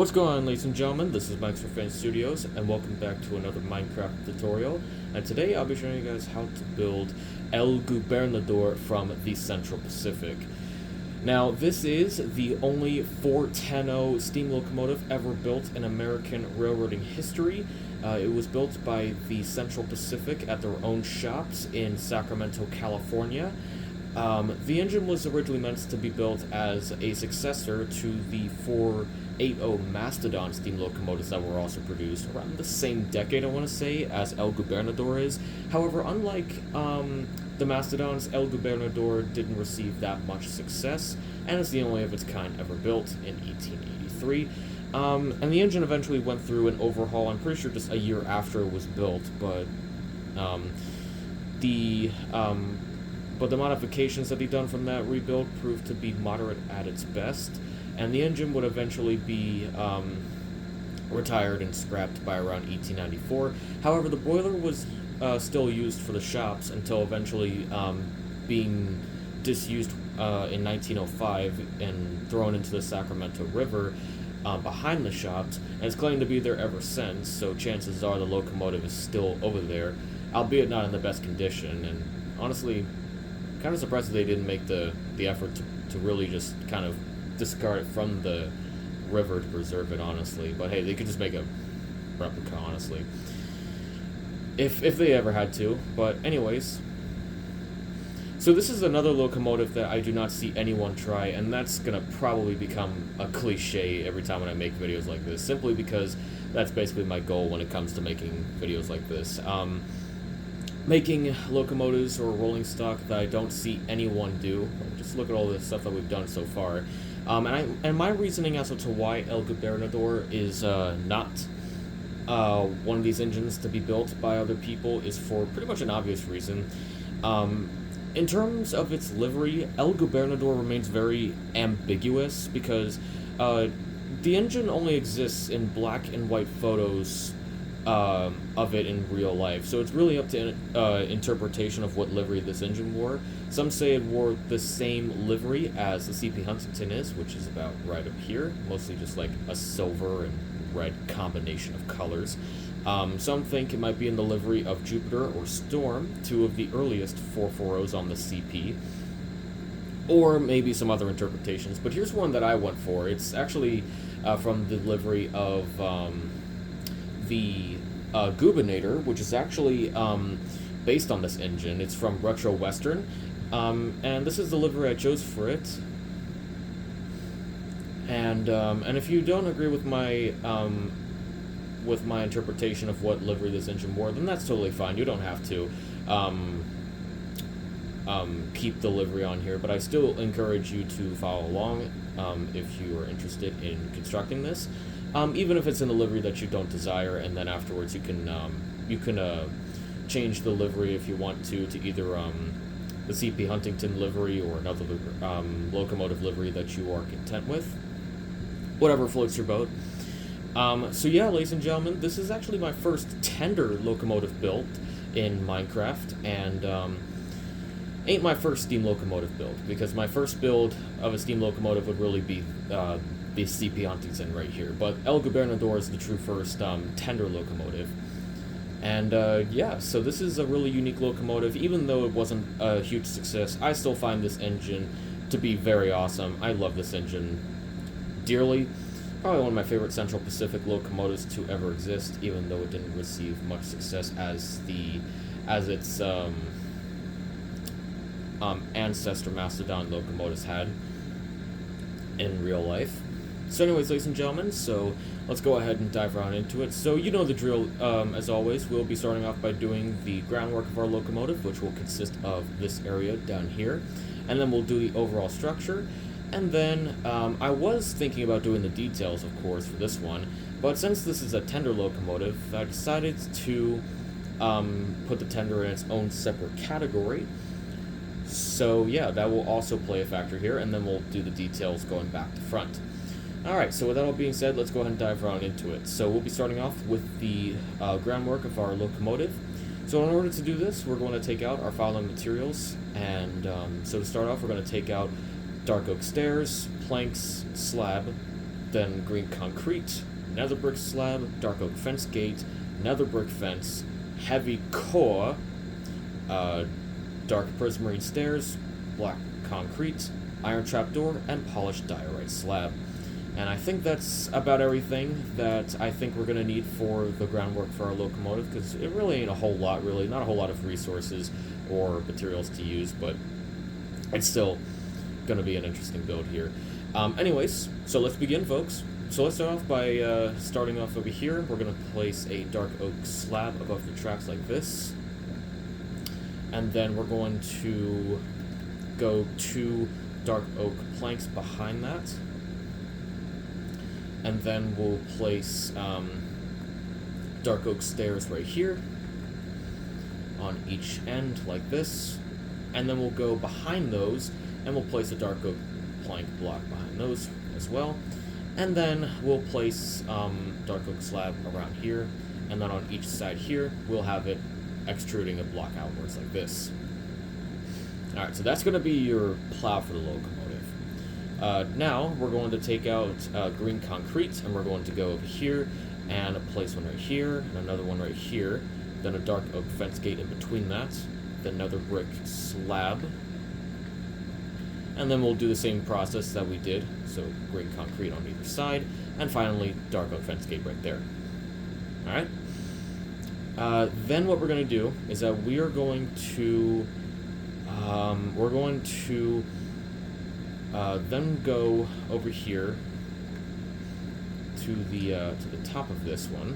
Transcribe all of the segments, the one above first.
What's going on, ladies and gentlemen? This is Railfan Studios, and welcome back to another Minecraft tutorial. And today I'll be showing you guys how to build El Gobenador from the Central Pacific. Now, this is the only 410 steam locomotive ever built in American railroading history. It was built by the Central Pacific at their own shops in Sacramento, California. The engine was originally meant to be built as a successor to the 480 Mastodon steam locomotives that were also produced around the same decade, I want to say, as El Gobenador is. However, unlike the Mastodons, El Gobenador didn't receive that much success, and it's the only of its kind ever built in 1883. And the engine eventually went through an overhaul, I'm pretty sure just a year after it was built, but the modifications that he done from that rebuild proved to be moderate at its best, and the engine would eventually be retired and scrapped by around 1894. However, the boiler was still used for the shops until eventually being disused in 1905 and thrown into the Sacramento River behind the shops, and it's claimed to be there ever since, so chances are the locomotive is still over there, albeit not in the best condition. And honestly, kind of surprised that they didn't make the effort to really just kind of discard it from the river to preserve it, honestly. But hey, they could just make a replica, honestly, if they ever had to. But anyways, so this is another locomotive that I do not see anyone try, and that's gonna probably become a cliche every time when I make videos like this, simply because that's basically my goal when it comes to making videos like this. Making locomotives or rolling stock that I don't see anyone do. Just look at all the stuff that we've done so far. And my reasoning as to why El Gobenador is not one of these engines to be built by other people is for pretty much an obvious reason. In terms of its livery, El Gobenador remains very ambiguous because the engine only exists in black and white photos of it in real life, so it's really up to interpretation of what livery this engine wore. Some say it wore the same livery as the CP Huntington is, which is about right up here, mostly just like a silver and red combination of colors. Some think it might be in the livery of Jupiter or Storm, two of the earliest 440s on the CP, or maybe some other interpretations, but here's one that I went for. It's actually from the livery of the Gobenador, which is actually based on this engine. It's from Retro Western, and this is the livery I chose for it. And if you don't agree with my interpretation of what livery this engine wore, then that's totally fine. You don't have to keep the livery on here, but I still encourage you to follow along if you are interested in constructing this. Even if it's in a livery that you don't desire, and then afterwards you can change the livery if you want to either the CP Huntington livery or another locomotive livery that you are content with. Whatever floats your boat. So yeah, ladies and gentlemen, this is actually my first tender locomotive built in Minecraft, and ain't my first steam locomotive build, because my first build of a steam locomotive would really be the CP Huntington right here. But El Gobenador is the true first tender locomotive. And yeah, so this is a really unique locomotive. Even though it wasn't a huge success, I still find this engine to be very awesome. I love this engine dearly. Probably one of my favorite Central Pacific locomotives to ever exist, even though it didn't receive much success as its ancestor Mastodon locomotives had in real life. So anyways, ladies and gentlemen, so let's go ahead and dive right into it. So you know the drill. As always, we'll be starting off by doing the groundwork of our locomotive, which will consist of this area down here, and then we'll do the overall structure. And then I was thinking about doing the details, of course, for this one, but since this is a tender locomotive, I decided to put the tender in its own separate category. So yeah, that will also play a factor here, and then we'll do the details going back to front. Alright, so with that all being said, let's go ahead and dive right into it. So we'll be starting off with the groundwork of our locomotive. So in order to do this, we're going to take out our following materials, and so to start off, we're going to take out dark oak stairs, planks, slab, then green concrete, nether brick slab, dark oak fence gate, nether brick fence, heavy core, dark prismarine stairs, black concrete, iron trapdoor, and polished diorite slab. And I think that's about everything that I think we're going to need for the groundwork for our locomotive, because it really ain't a whole lot, really. Not a whole lot of resources or materials to use, but it's still going to be an interesting build here. Anyways, so let's begin, folks. So let's start off by starting off over here. We're going to place a dark oak slab above the tracks like this. And then we're going to go 2 dark oak planks behind that. And then we'll place dark oak stairs right here on each end like this. And then we'll go behind those and we'll place a dark oak plank block behind those as well. And then we'll place dark oak slab around here. And then on each side here, we'll have it extruding a block outwards like this. Alright, so that's going to be your plow for the locomotive. Now, we're going to take out green concrete, and we're going to go over here, and place one right here, and another one right here, then a dark oak fence gate in between that, then another brick slab, and then we'll do the same process that we did, so green concrete on either side, and finally, dark oak fence gate right there. Alright? Then what we're going to do is that we are going to then go over here to the top of this one.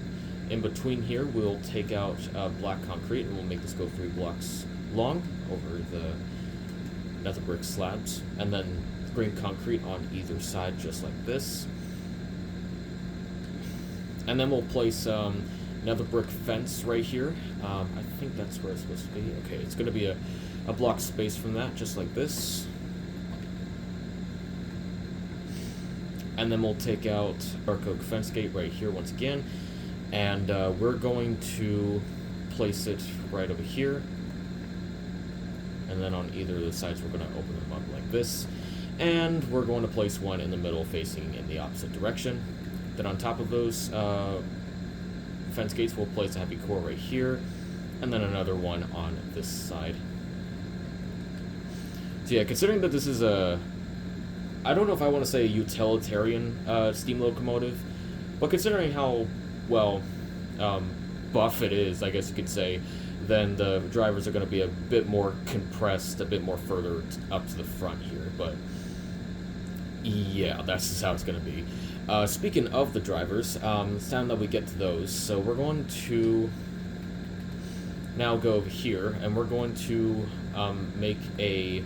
In between here, we'll take out black concrete, and we'll make this go 3 blocks long over the nether brick slabs, and then green concrete on either side, just like this. And then we'll place nether brick fence right here. I think that's where it's supposed to be. Okay, it's going to be a block space from that, just like this. And then we'll take out dark oak fence gate right here once again. And we're going to place it right over here. And then on either of the sides, we're going to open them up like this. And we're going to place one in the middle facing in the opposite direction. Then on top of those fence gates, we'll place a heavy core right here. And then another one on this side. So yeah, considering that this is I don't know if I want to say a utilitarian steam locomotive, but considering how, well, buff it is, I guess you could say, then the drivers are going to be a bit more compressed, a bit more further up to the front here, but yeah, that's just how it's going to be. Speaking of the drivers, it's time that we get to those, so we're going to now go over here, and we're going to make a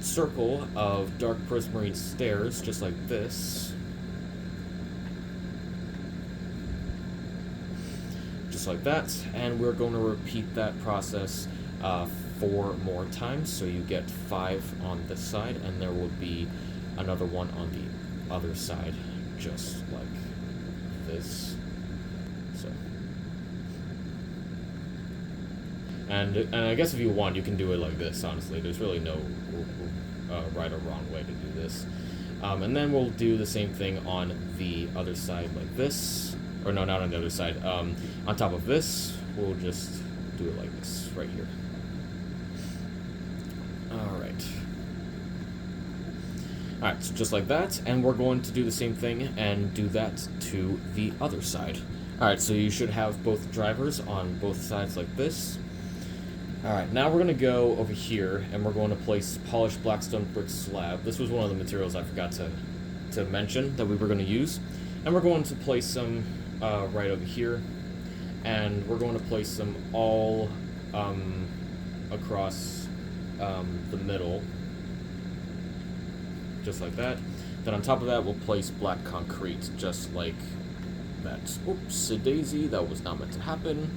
circle of dark prismarine stairs, just like this. Just like that, and we're going to repeat that process 4 more times, so you get 5 on this side, and there will be another one on the other side, just like this. So. And I guess if you want, you can do it like this, honestly. There's really no right or wrong way to do this. And then we'll do the same thing on the other side like this. Or no, not on the other side. On top of this, we'll just do it like this, right here. Alright. Alright, so just like that. And we're going to do the same thing and do that to the other side. Alright, so you should have both drivers on both sides like this. Alright, now we're going to go over here, and we're going to place polished blackstone brick slab. This was one of the materials I forgot to mention that we were going to use. And we're going to place some right over here, and we're going to place them all across the middle, just like that. Then on top of that, we'll place black concrete, just like that. Oops-a-daisy, that was not meant to happen.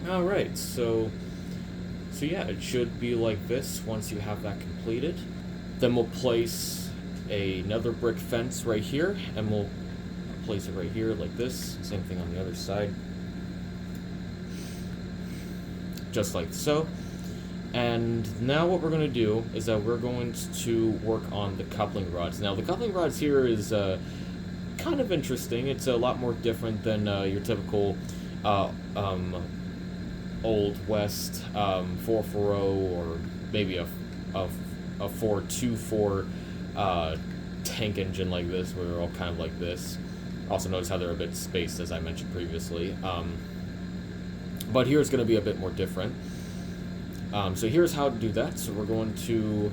Alright, so yeah, it should be like this once you have that completed. Then we'll place another brick fence right here, and we'll place it right here like this. Same thing on the other side. Just like so. And now what we're going to do is that we're going to work on the coupling rods. Now the coupling rods here is kind of interesting. It's a lot more different than your typical Old West 440 or maybe a 424 tank engine like this, where they're all kind of like this. Also notice how they're a bit spaced, as I mentioned previously. But here it's going to be a bit more different. So here's how to do that. So we're going to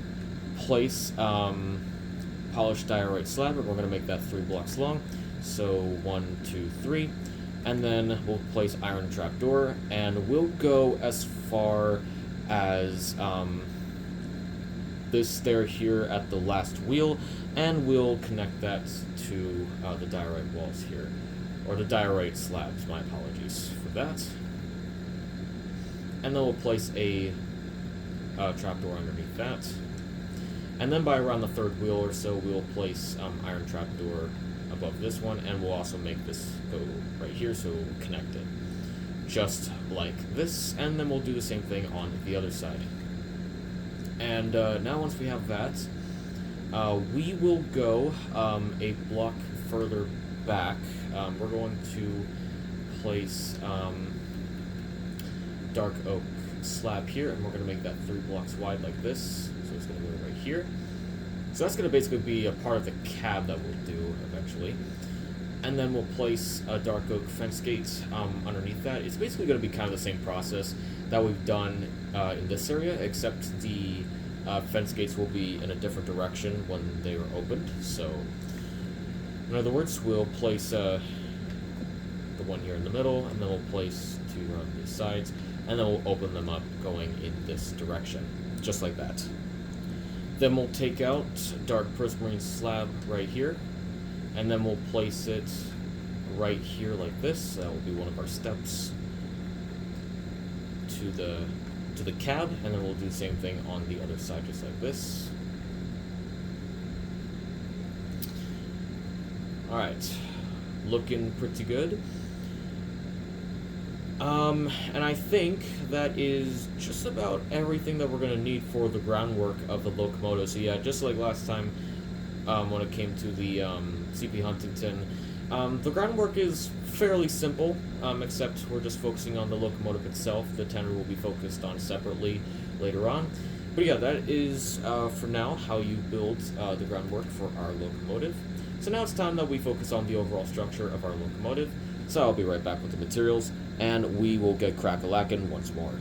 place polished diorite slab, and we're going to make that 3 blocks long. So 1, 2, 3. And then we'll place iron trapdoor, and we'll go as far as this stair here at the last wheel, and we'll connect that to the diorite walls here, or the diorite slabs, my apologies for that. And then we'll place a trapdoor underneath that. And then by around the 3rd wheel or so, we'll place iron trapdoor above this one, and we'll also make this go right here, so we'll connect it just like this, and then we'll do the same thing on the other side. And now once we have that, we will go a block further back. We're going to place dark oak slab here, and we're going to make that 3 blocks wide like this, so it's going to go right here. So that's going to basically be a part of the cab that we'll do eventually. And then we'll place a dark oak fence gate underneath that. It's basically going to be kind of the same process that we've done in this area, except the fence gates will be in a different direction when they are opened. So, in other words, we'll place the one here in the middle, and then we'll place 2 on these sides, and then we'll open them up going in this direction, just like that. Then we'll take out dark prismarine slab right here, and then we'll place it right here like this. That will be one of our steps to the cab, and then we'll do the same thing on the other side, just like this. Alright, looking pretty good. And I think that is just about everything that we're going to need for the groundwork of the locomotive. So yeah, just like last time when it came to the CP Huntington, the groundwork is fairly simple, except we're just focusing on the locomotive itself. The tenor will be focused on separately later on. But yeah, that is, for now, how you build the groundwork for our locomotive. So now it's time that we focus on the overall structure of our locomotive. So I'll be right back with the materials, and we will get crack-a-lackin' once more.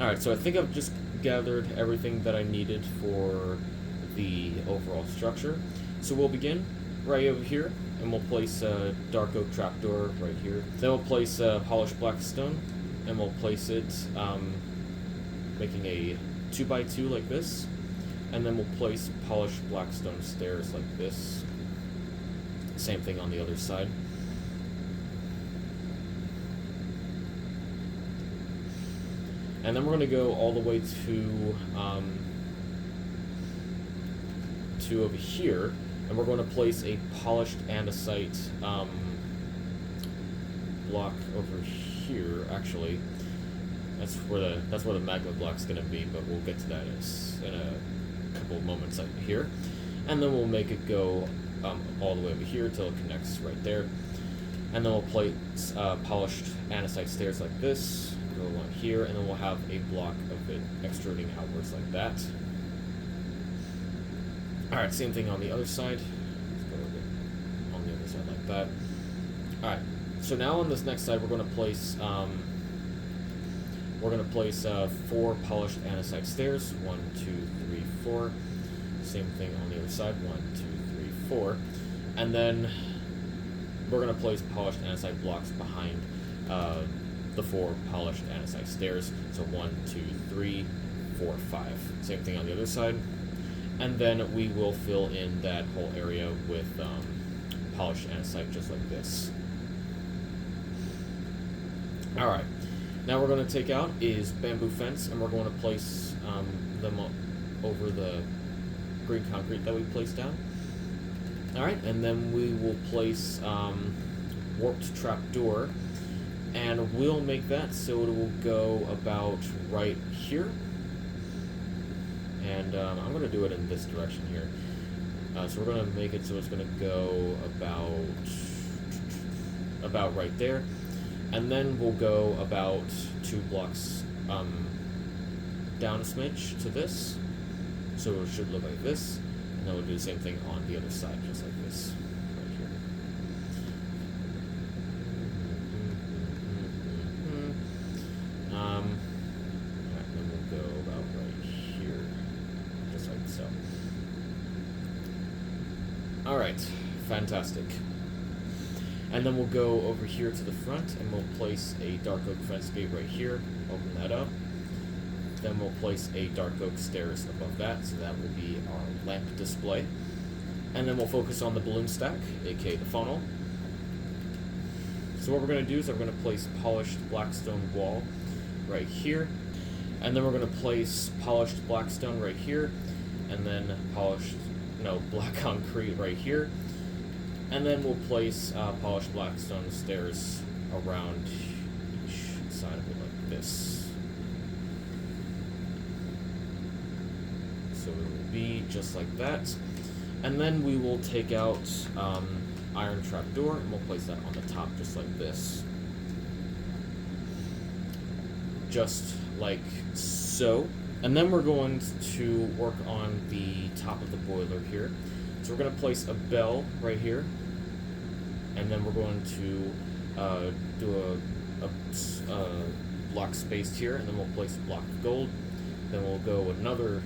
Alright, so I think I've just gathered everything that I needed for the overall structure. So we'll begin right over here, and we'll place a dark oak trapdoor right here. Then we'll place polished black stone, and we'll place it making a 2x2 like this. And then we'll place polished black stone stairs like this. Same thing on the other side. And then we're going to go all the way to over here, and we're going to place a polished andesite block over here. Actually, that's where the magma block's going to be, but we'll get to that in a couple of moments over here. And then we'll make it go all the way over here till it connects right there. And then we'll place polished andesite stairs like this. Go on here, and then we'll have a block of it extruding outwards like that. Alright, same thing on the other side. Let's go on the other side like that. Alright, so now on this next side, we're going to place 4 polished andesite stairs. 1, 2, 3, 4. Same thing on the other side. 1, 2, 3, 4. And then we're going to place polished andesite blocks behind the 4 polished andesite stairs. So 1, 2, 3, 4, 5. Same thing on the other side. And then we will fill in that whole area with polished andesite just like this. Alright, now we're going to take out is bamboo fence, and we're going to place them over the green concrete that we placed down. Alright, and then we will place warped trapdoor, and we'll make that so it will go about right here. and I'm going to do it in this direction here. So we're going to make it so it's going to go about right there, and then we'll go about 2 blocks down a smidge to this, so it should look like this, and then we'll do the same thing on the other side, just like this, right here. Alright, then we'll go about right here, just like so. Alright, fantastic. And then we'll go over here to the front, and we'll place a dark oak fence gate right here, open that up. Then we'll place a dark oak stairs above that, so that will be our lamp display. And then we'll focus on the balloon stack, aka the funnel. So what we're going to do is we're going to place polished blackstone wall right here, and then we're going to place polished blackstone right here, and then black concrete right here. And then we'll place polished blackstone stairs around each side of it like this. So it will be just like that. And then we will take out iron trap door, and we'll place that on the top just like this. Just like so. And then we're going to work on the top of the boiler here. So we're going to place a bell right here, and then we're going to do a block spaced here, and then we'll place a block of gold. Then we'll go another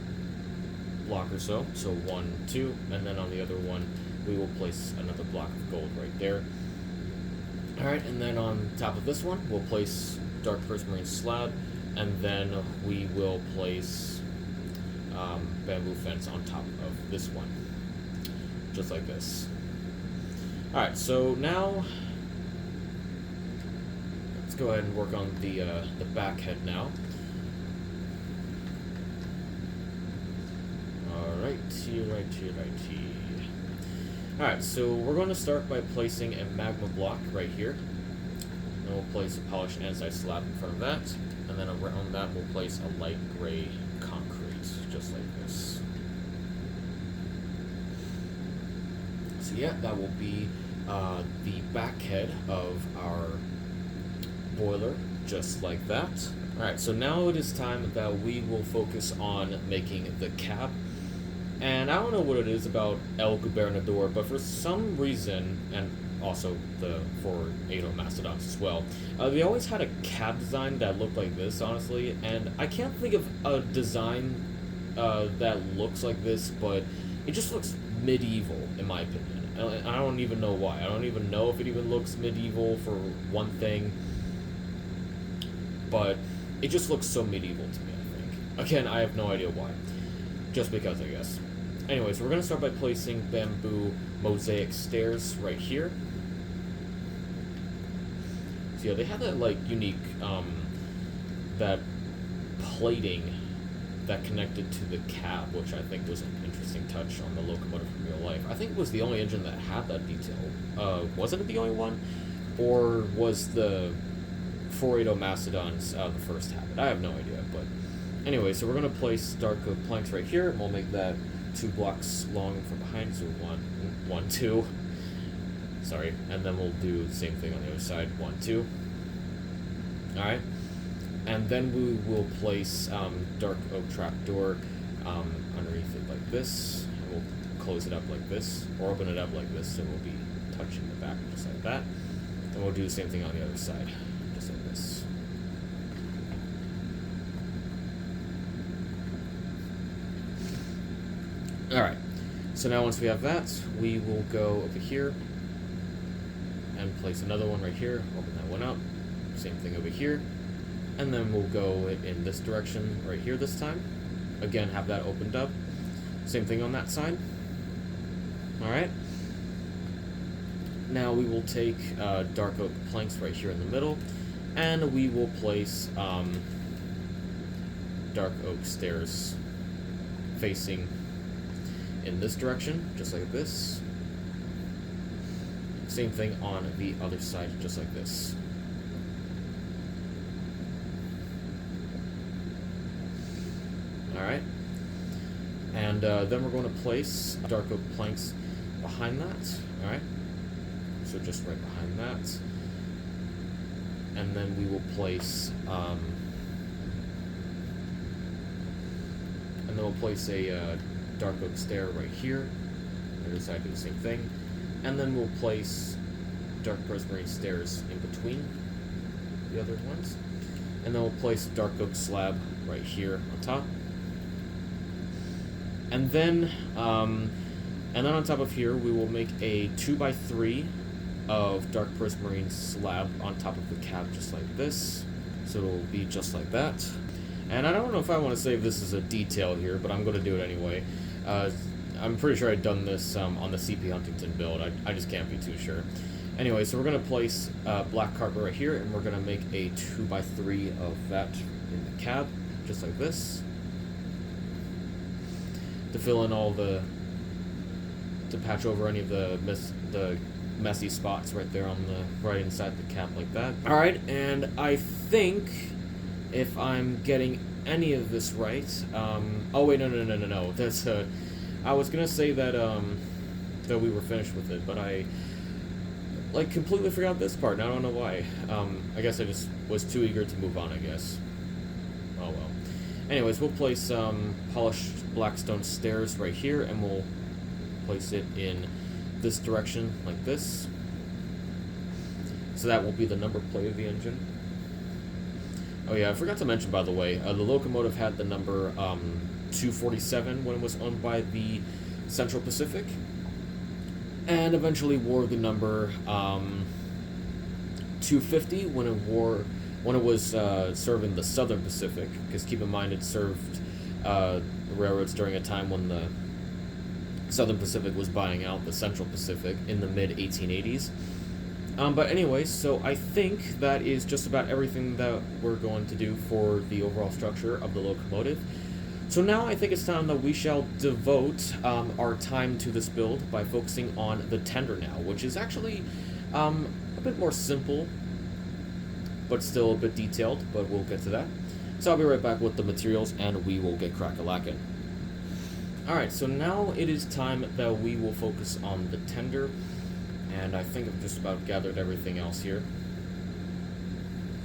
block or so, 1, 2, and then on the other one we will place another block of gold right there. Alright, and then on top of this one we'll place dark prismarine slab, and then we will place bamboo fence on top of this one. Just like this. Alright, so now let's go ahead and work on the back head now. Righty. Alright, so we're going to start by placing a magma block right here. Then we'll place a polished andesite slab in front of that, and then around that we'll place a light gray concrete, just like this. So yeah, that will be the back head of our boiler, just like that. Alright, so now it is time that we will focus on making the cab. And I don't know what it is about El Gobenador, but for some reason, and also the 480 Mastodons as well, they always had a cab design that looked like this, honestly, and I can't think of a design that looks like this, but it just looks medieval, in my opinion. I don't even know why. I don't even know if it even looks medieval, for one thing, but it just looks so medieval to me, I think. Again, I have no idea why. Just because, I guess. Anyways, we're going to start by placing bamboo mosaic stairs right here. So yeah, they have that, like, unique, that plating that connected to the cab, which I think was an interesting touch on the Locomotive in real life. I think it was the only engine that had that detail. Wasn't it the only one? Or was the 480 Mastodons the first have it? I have no idea, but anyway, so we're going to place dark oak planks right here, and we'll make that 2 blocks long from behind, so 1, 2. Sorry, and then we'll do the same thing on the other side, 1, 2. Alright, and then we will place dark oak trapdoor underneath it like this, and we'll close it up like this, or open it up like this, so we'll be touching the back just like that. And we'll do the same thing on the other side, just like this. Alright, so now once we have that, we will go over here and place another one right here, open that one up, same thing over here, and then we'll go in this direction right here this time. Again, have that opened up, same thing on that side. Alright, now we will take dark oak planks right here in the middle, and we will place dark oak stairs facing in this direction, just like this. Same thing on the other side, just like this. Alright. And then we're going to place dark oak planks behind that. Alright? So just right behind that. And then we will place a dark oak stair right here. On the other side, do the same thing. And then we'll place dark prismarine stairs in between the other ones. And then we'll place a dark oak slab right here on top. And then on top of here, we will make a 2x3 of dark prismarine slab on top of the cab, just like this. So it'll be just like that. And I don't know if I want to save this as a detail here, but I'm going to do it anyway. I'm pretty sure I'd done this on the CP Huntington build. I just can't be too sure. Anyway, so we're going to place black carpet right here, and we're going to make a 2x3 of that in the cab, just like this. To fill in all to patch over any of the messy spots right there on the right inside the cap like that. Alright, and I think if I'm getting any of this right, oh wait, no, that's, I was gonna say that, that we were finished with it, but I, like, completely forgot this part, and I don't know why. I guess I just was too eager to move on, I guess. Oh well. Anyways, we'll place, polished blackstone stairs right here, and we'll place it in this direction, like this. So that will be the number plate of the engine. Oh yeah, I forgot to mention, by the way, the locomotive had the number 247 when it was owned by the Central Pacific, and eventually wore the number 250 when it was serving the Southern Pacific, because keep in mind it served the railroads during a time when the Southern Pacific was buying out the Central Pacific in the mid-1880s. But anyways, so I think that is just about everything that we're going to do for the overall structure of the locomotive. So now I think it's time that we shall devote our time to this build by focusing on the tender now, which is actually a bit more simple, but still a bit detailed, but we'll get to that. So I'll be right back with the materials, and we will get crack-a-lackin'. Alright, so now it is time that we will focus on the tender, and I think I've just about gathered everything else here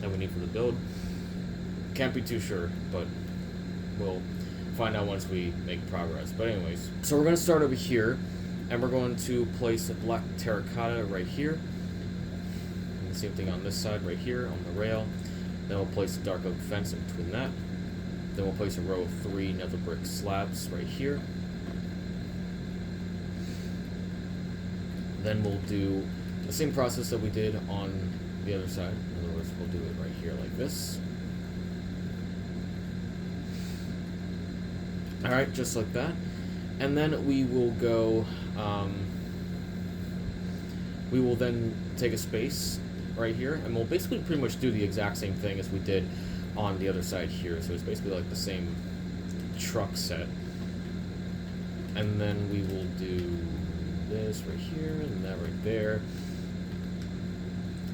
that we need for the build. Can't be too sure, but we'll find out once we make progress. But anyways, so we're going to start over here, and we're going to place a black terracotta right here, and the same thing on this side right here on the rail. Then we'll place a dark oak fence in between that. Then we'll place a row of 3 nether brick slabs right here. Then we'll do the same process that we did on the other side. In other words, we'll do it right here like this. Alright, just like that. And then we will go, we will then take a space right here, and we'll basically pretty much do the exact same thing as we did on the other side here. So it's basically like the same truck set. And then we will do this right here and that right there.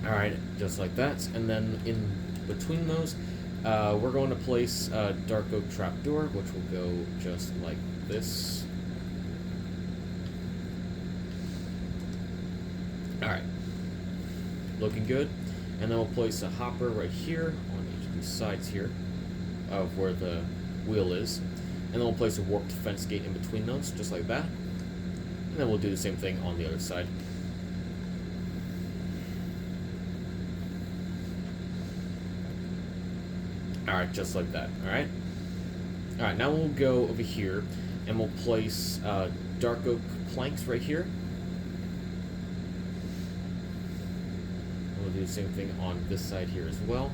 Alright, just like that. And then in between those, we're going to place a dark oak trapdoor, which will go just like this. Alright, looking good. And then we'll place a hopper right here on each of these sides here of where the wheel is. And then we'll place a warped fence gate in between those, just like that. And then we'll do the same thing on the other side. Alright, just like that, alright? Alright, now we'll go over here, and we'll place dark oak planks right here. We'll do the same thing on this side here as well.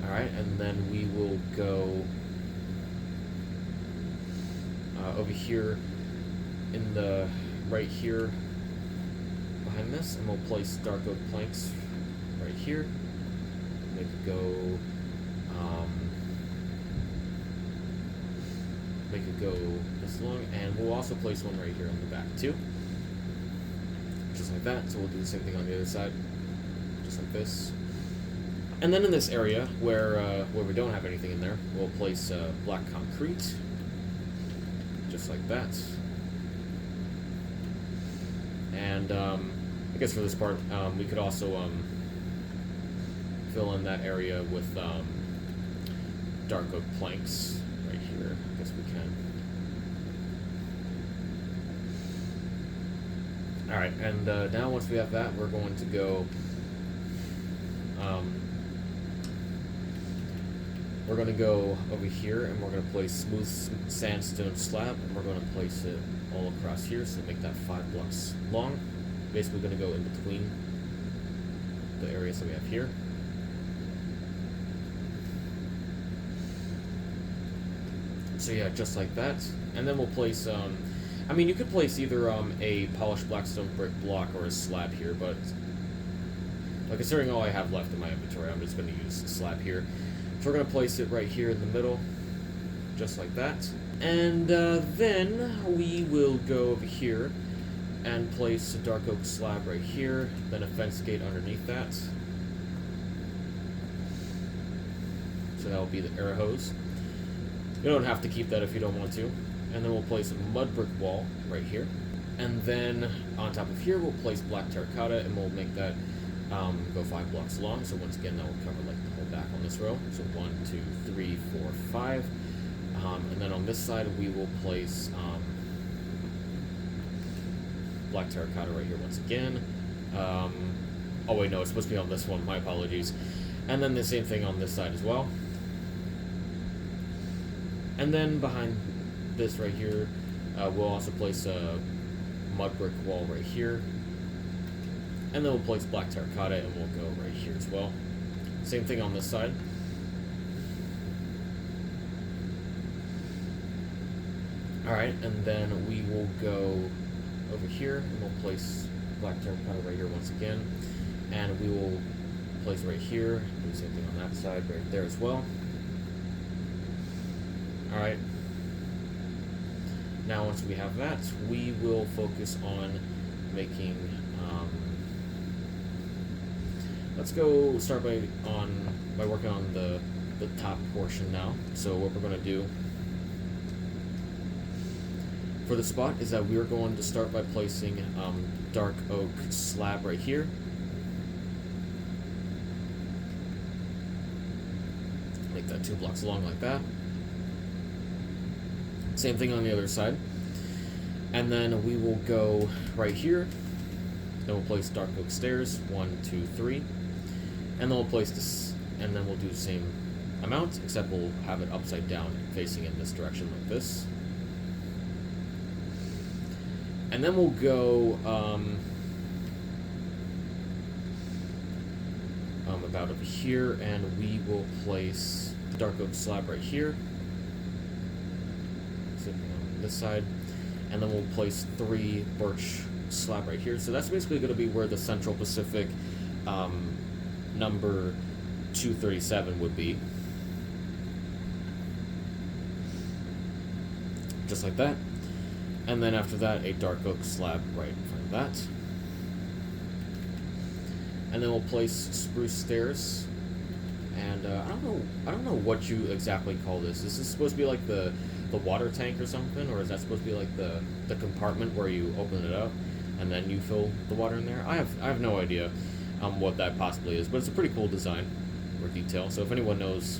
Alright, and then we will go over here in the right here behind this, and we'll place dark oak planks right here. Make it go this long, and we'll also place one right here on the back too, just like that. So we'll do the same thing on the other side, just like this. And then in this area where we don't have anything in there, we'll place black concrete, just like that. And I guess for this part, we could also fill in that area with dark oak planks right here. I guess we can. Alright, and now once we have that, we're going to go over here, and we're going to place smooth sandstone slab, and we're going to place it all across here, so make that 5 blocks long. Basically going to go in between the areas that we have here. So yeah, just like that. And then we'll place, I mean, you could place either a polished blackstone brick block or a slab here, but considering all I have left in my inventory, I'm just going to use the slab here. So we're going to place it right here in the middle, just like that. And then we will go over here and place a dark oak slab right here, then a fence gate underneath that. So that will be the air hose. You don't have to keep that if you don't want to. And then we'll place a mud brick wall right here. And then on top of here, we'll place black terracotta, and we'll make that go 5 blocks long. So once again, that will cover like the whole back on this row. So 1, 2, 3, 4, 5. And then on this side, we will place black terracotta right here once again. Oh wait, no, it's supposed to be on this one. My apologies. And then the same thing on this side as well. And then behind this right here, we'll also place a mud brick wall right here. And then we'll place black terracotta, and we'll go right here as well. Same thing on this side. Alright, and then we will go over here, and we'll place black terracotta right here once again. And we will place right here, do the same thing on that side, right there as well. Alright. Now once we have that, we will focus on making, let's go start by working on the top portion now. So what we're going to do for the spot is that we're going to start by placing dark oak slab right here. Make that 2 blocks long like that. Same thing on the other side. And then we will go right here. Then we'll place dark oak stairs. 1, 2, 3. And then we'll place this, and then we'll do the same amount, except we'll have it upside down, facing in this direction like this. And then we'll go about over here, and we will place dark oak slab right here. On this side, and then we'll place 3 birch slab right here. So that's basically going to be where the Central Pacific number 237 would be. Just like that. And then after that, a dark oak slab right in front of that. And then we'll place spruce stairs. And I don't know what you exactly call this. Is this supposed to be like the water tank or something, or is that supposed to be like the compartment where you open it up and then you fill the water in there? I have no idea what that possibly is, but it's a pretty cool design or detail. So if anyone knows,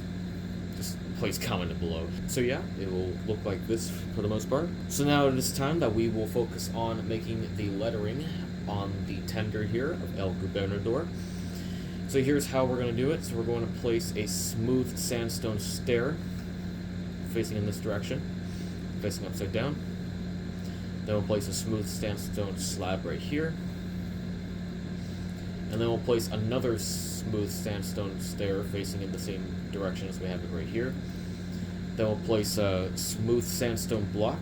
just please comment it below. So yeah, it will look like this for the most part. So now it is time that we will focus on making the lettering on the tender here of El Gobenador. So here's how we're going to do it. So we're going to place a smooth sandstone stair facing in this direction, facing upside down. Then we'll place a smooth sandstone slab right here. And then we'll place another smooth sandstone stair facing in the same direction as we have it right here. Then we'll place a smooth sandstone block.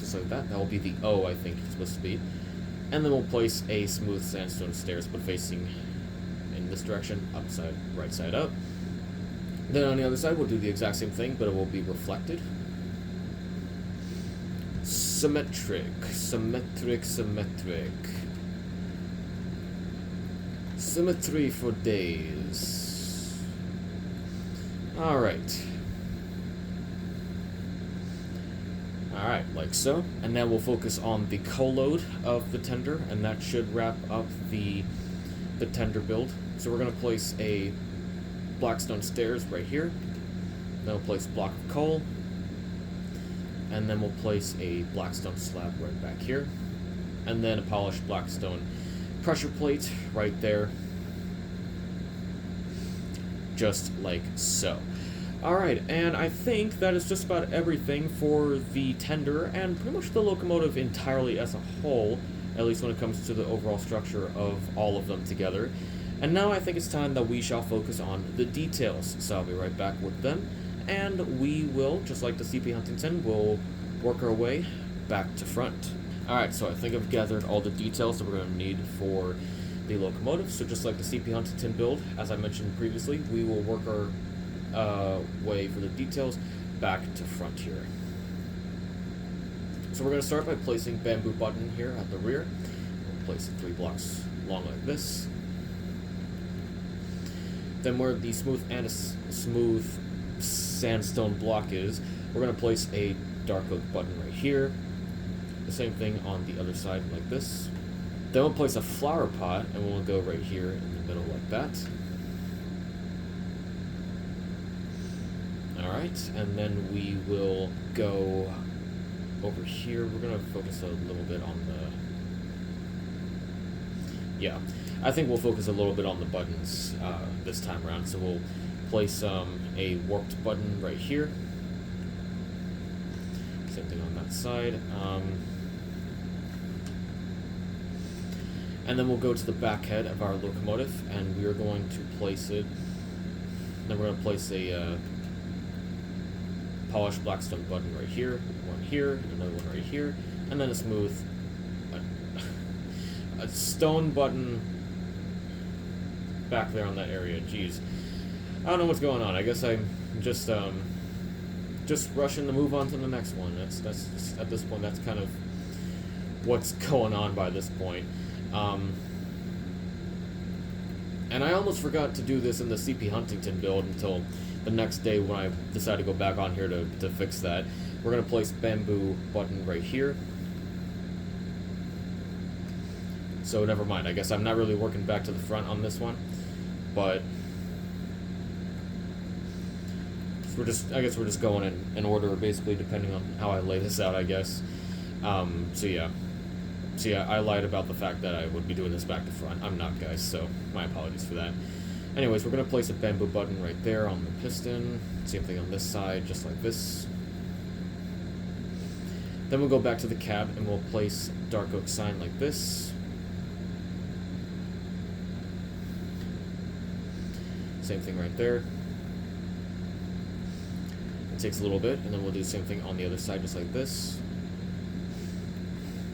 Just like that. That will be the O, I think it's supposed to be. And then we'll place a smooth sandstone stairs, but facing in this direction, right side up. Then on the other side, we'll do the exact same thing, but it will be reflected. Symmetric. Symmetry for days. Alright. Alright, like so. And now we'll focus on the co-load of the tender, and that should wrap up the tender build. So we're going to place a blackstone stairs right here. Then we'll place a block of coal. And then we'll place a blackstone slab right back here. And then a polished blackstone pressure plate right there. Just like so. Alright, and I think that is just about everything for the tender and pretty much the locomotive entirely as a whole, at least when it comes to the overall structure of all of them together. And now I think it's time that we shall focus on the details. So I'll be right back with them, and we will, just like the CP Huntington, we'll work our way back to front. Alright, so I think I've gathered all the details that we're going to need for the locomotive. So just like the CP Huntington build, as I mentioned previously, we will work our way for the details back to front here. So we're going to start by placing bamboo button here at the rear. We'll place it 3 blocks long like this. Then where the smooth sandstone block is, we're going to place a dark oak button right here. The same thing on the other side like this. Then we'll place a flower pot, and we'll go right here in the middle like that. Alright, and then we will go over here. We're going to focus a little bit on the... Yeah, I think we'll focus a little bit on the buttons this time around. So we'll place a warped button right here. Same thing on that side. And then we'll go to the back head of our locomotive, and we are going to place it. Then we're going to place a polished blackstone button right here, one here, another one right here, and then a smooth a stone button back there on that area. Jeez, I don't know what's going on. I guess I'm just rushing to move on to the next one. That's at this point, that's kind of what's going on by this point. And I almost forgot to do this in the CP Huntington build until the next day when I decided to go back on here to fix that. We're going to place bamboo button right here. So never mind. I guess I'm not really working back to the front on this one, but I guess we're just going in order, basically, depending on how I lay this out, I guess. So yeah, I lied about the fact that I would be doing this back to front. I'm not, guys, so my apologies for that. Anyways, we're going to place a bamboo button right there on the piston. Same thing on this side, just like this. Then we'll go back to the cab and we'll place dark oak sign like this. Same thing right there. It takes a little bit, and then we'll do the same thing on the other side, just like this.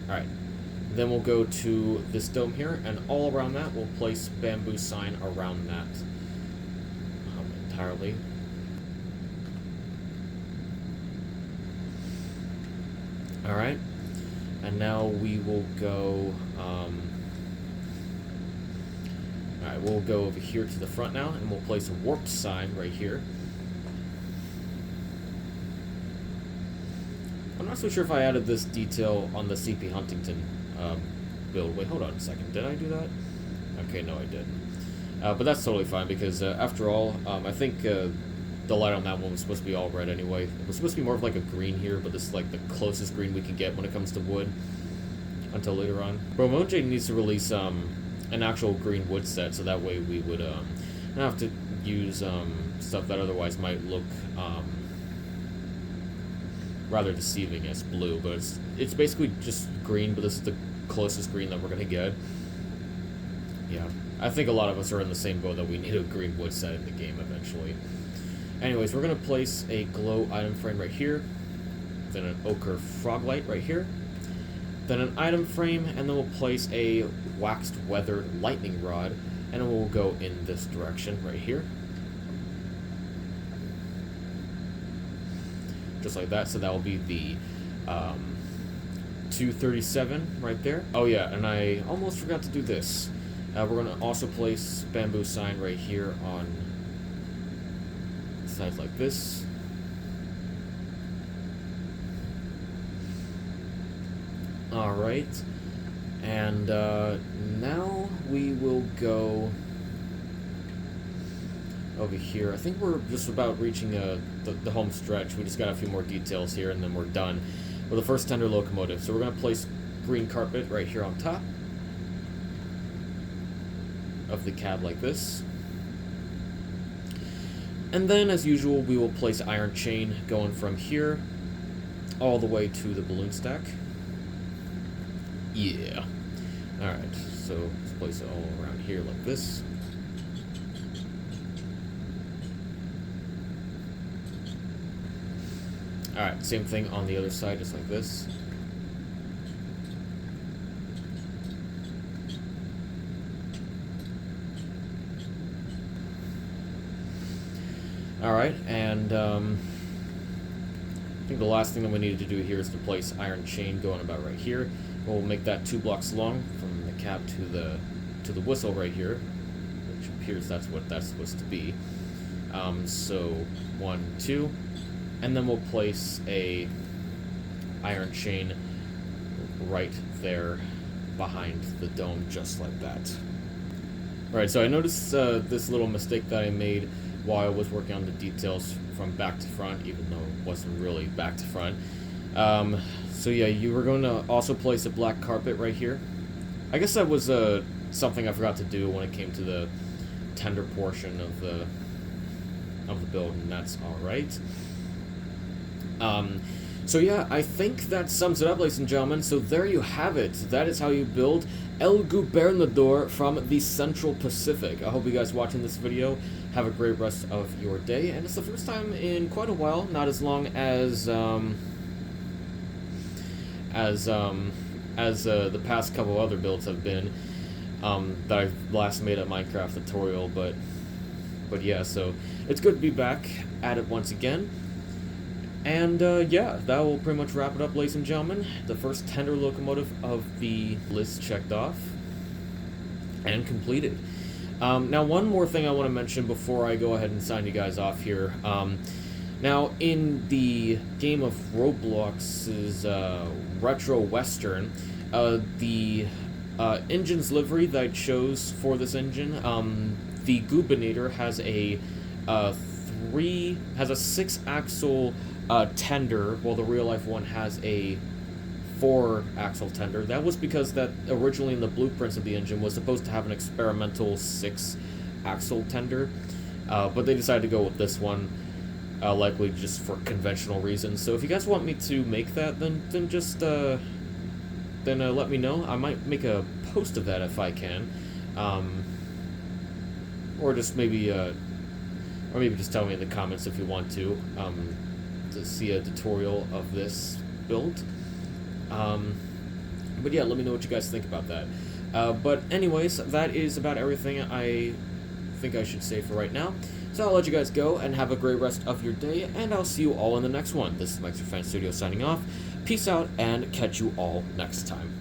Alright. Then we'll go to this dome here, and all around that, we'll place bamboo sign around that entirely. Alright, and now we will go, alright, we'll go over here to the front now, and we'll place a warped sign right here. I'm not so sure if I added this detail on the CP Huntington build. Wait, hold on a second. Did I do that? Okay, no, I didn't. But that's totally fine, because after all, I think the light on that one was supposed to be all red anyway. It was supposed to be more of like a green here, but this is like the closest green we can get when it comes to wood until later on. Bro, Moj needs to release an actual green wood set, so that way we would not have to use stuff that otherwise might look rather deceiving as blue, but it's basically just green, but this is the closest green that we're gonna get. Yeah, I think a lot of us are in the same boat that we need a green wood set in the game eventually. Anyways, we're gonna place a glow item frame right here, then an ochre frog light right here, then an item frame, and then we'll place a waxed weathered lightning rod, and then we'll go in this direction right here. Just like that, so that will be the 237 right there. Oh yeah, and I almost forgot to do this. We're going to also place bamboo sign right here on sides like this. Alright, and now we will go over here. I think we're just about reaching the home stretch. We just got a few more details here, and then we're done with the first tender locomotive. So we're going to place green carpet right here on top of the cab like this. And then, as usual, we will place iron chain going from here all the way to the balloon stack. Yeah. Alright, so let's place it all around here like this. Alright, same thing on the other side, just like this. Alright, and I think the last thing that we needed to do here is to place iron chain going about right here. We'll make that 2 blocks long from the cab to the whistle right here, which appears that's what that's supposed to be. So 1, 2, and then we'll place a iron chain right there behind the dome, just like that. Alright, so I noticed this little mistake that I made while I was working on the details from back to front, even though it wasn't really back to front. So yeah, you were going to also place a black carpet right here. I guess that was something I forgot to do when it came to the tender portion of the build, and that's alright. So yeah, I think that sums it up, ladies and gentlemen. So there you have it. That is how you build El Gobenador from the Central Pacific. I hope you guys watching this video have a great rest of your day, and it's the first time in quite a while, not as long as the past couple other builds have been, that I've last made a Minecraft tutorial, but yeah, so it's good to be back at it once again. And yeah, that will pretty much wrap it up, ladies and gentlemen. The first tender locomotive of the list checked off and completed. Now, one more thing I want to mention before I go ahead and sign you guys off here. Now, in the game of Roblox's Retro Western, the engine's livery that I chose for this engine, the Gobenador has a 6-axle tender, while the real-life one has a 4-axle tender. That was because that originally in the blueprints of the engine was supposed to have an experimental 6-axle tender, but they decided to go with this one, likely just for conventional reasons. So if you guys want me to make that, then just let me know. I might make a post of that if I can, or just maybe just tell me in the comments if you want to see a tutorial of this build. But yeah, let me know what you guys think about that. But anyways, that is about everything I think I should say for right now. So I'll let you guys go and have a great rest of your day, and I'll see you all in the next one. This is Railfan Studio signing off. Peace out, and catch you all next time.